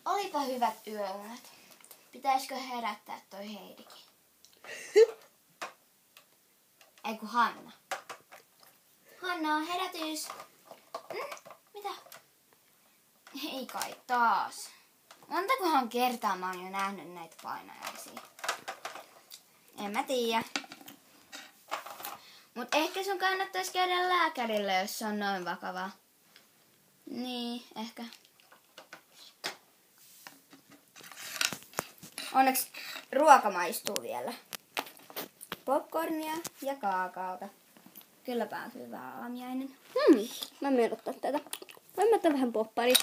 Olipa hyvät yöunet. Pitäisikö herättää toi Heidikin? Ei kun Hanna. Hanna, herätys. Mitä? Ei kai taas. Montakohan kertaa mä oon jo nähnyt näitä painajaisia. En mä tiedä. Mut ehkä sun kannattaisi käydä lääkärille, jos se on noin vakavaa. Niin, ehkä. Onneksi ruoka maistuu vielä. Popcornia ja kaakaota. Kylläpä on hyvä aamiainen. Mä menen ottaa tätä. Mä ottaa vähän popparit.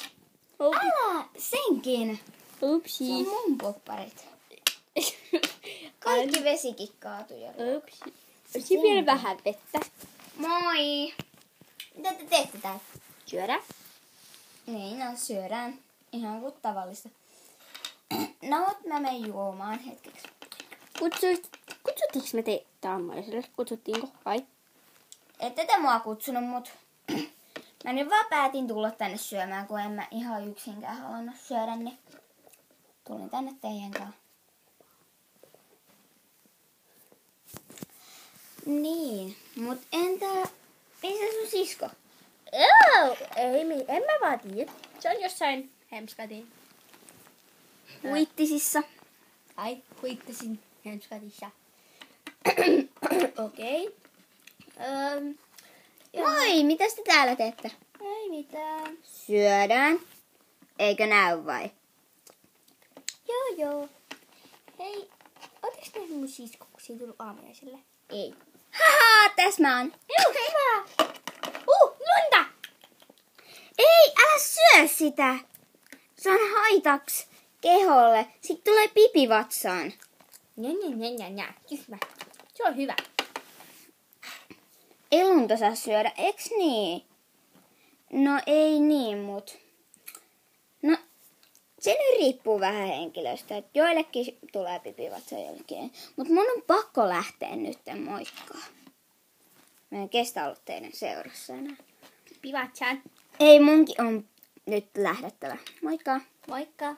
Älä senkin. Upsi. Se on mun popparit. Kaikki vesikin kaatui jo. Upsi. Olisi vielä vähän vettä. Moi! Mitä te teette täällä? Syödä. Niin, no syödään. Ihan kuin tavallista. No, mä menen juomaan hetkeksi. Kutsuttiinko me teitä Tammariselle? Kutsuttiinko? Vai? Ette te mua kutsunut, mut mä nyt vaan päätin tulla tänne syömään, kun en mä ihan yksinkään halunnut syödä, niin tulin tänne teidän kanssa. Niin, mut entä missä sun sisko? En mä vaan tiedä. Se on jossain Hemskatin. Huittisissa. Ai, huittasin Hemskatissa. Okei. Moi, mitäs te täällä teette? Ei mitään. Syödään. Eikö näy vai? Joo. Hei, ootteko nähnyt mun sisko, kun siitä tullut aamiaiselle? Ei. Haha, tässä mä oon. Hyvä. Lunta! Ei, älä syö sitä. Se on haitaks keholle. Sitten tulee pipi vatsaan. Hyvä. Se on hyvä. Ei lunta saa syödä, eiks niin? No ei niin, mut... No, se nyt riippuu vähän henkilöstä. Et joillekin tulee pipi vatsaan, joillekin. Mut mun on pakko lähteä nyt moikkaa. Mä en kestä olla teidän seurassa enää. Pipi vatsaan. Ei, munkin on nyt lähdettävä. Moikka. Moikka.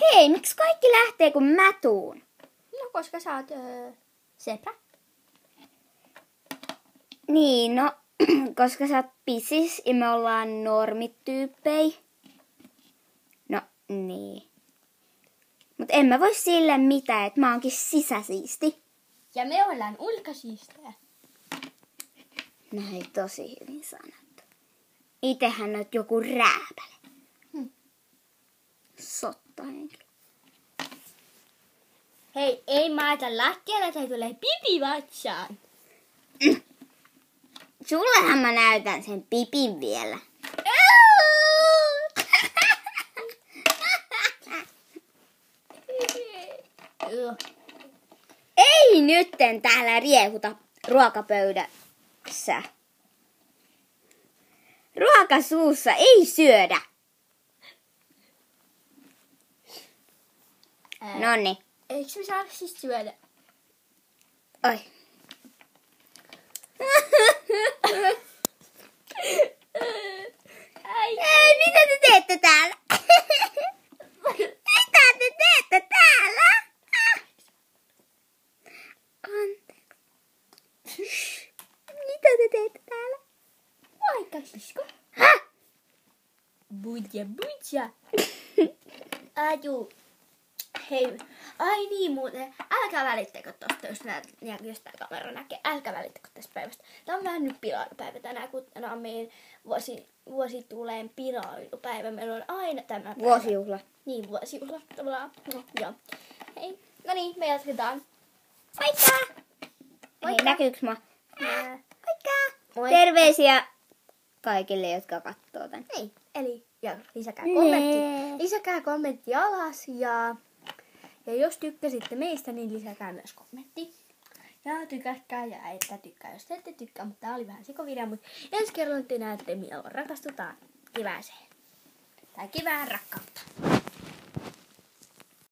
Hei, miksi kaikki lähtee kun mä tuun? No, koska sä oot seppä. Niin, no, koska sä oot pisis ja me ollaan normityyppejä. No, niin. Mut en mä voi sille mitään, että mä oonkin sisäsiisti. Ja me ollaan ulkosiistejä. No hei, tosi hyvin sanottu. Itehän oot joku rääpäle. Sottahenkilö. Hei, ei maata lattialla tai tulee pipi vatsaan. Sullehan mä näytän sen pipin vielä. Ei nytten täällä riehuta ruokapöydässä. Ruoka suussa ei syödä. Nonni. Eikö me saada siis syödä? Oi. Ei, mitä te teette täällä? Mitä te teette täällä? Anteeksi. Mitä te teette täällä? Moikka, sisko. Häh? Budja. Hei, ai niin muuten. Älkää välittäkö tosta, jos tää kamera näkee. Älkää välittäkö tästä päivästä. Tää on vähän nyt pilailupäivä tänään, kun tänään on meidän vuosituleen pilailupäivä. Meillä on aina tämä päivä. Vuosijuhla. Niin, vuosijuhla tavallaan. No, joo. Hei, no niin, me jatketaan. Moikka! Hei, näkyykö mä? Moikka! Moi. Terveisiä kaikille, jotka katsoo tän. Hei, eli ja lisäkää kommentti. Lisäkää kommentti alas ja jos tykkäsitte meistä, niin lisäkää myös kommentti. Ja tykätkää ja että tykkää, jos te ette tykkää, mutta tää oli vähän sikovideo, mutta ensi kerralla te näette, milloin rakastutaan kivääseen. Tai kivään rakkautta.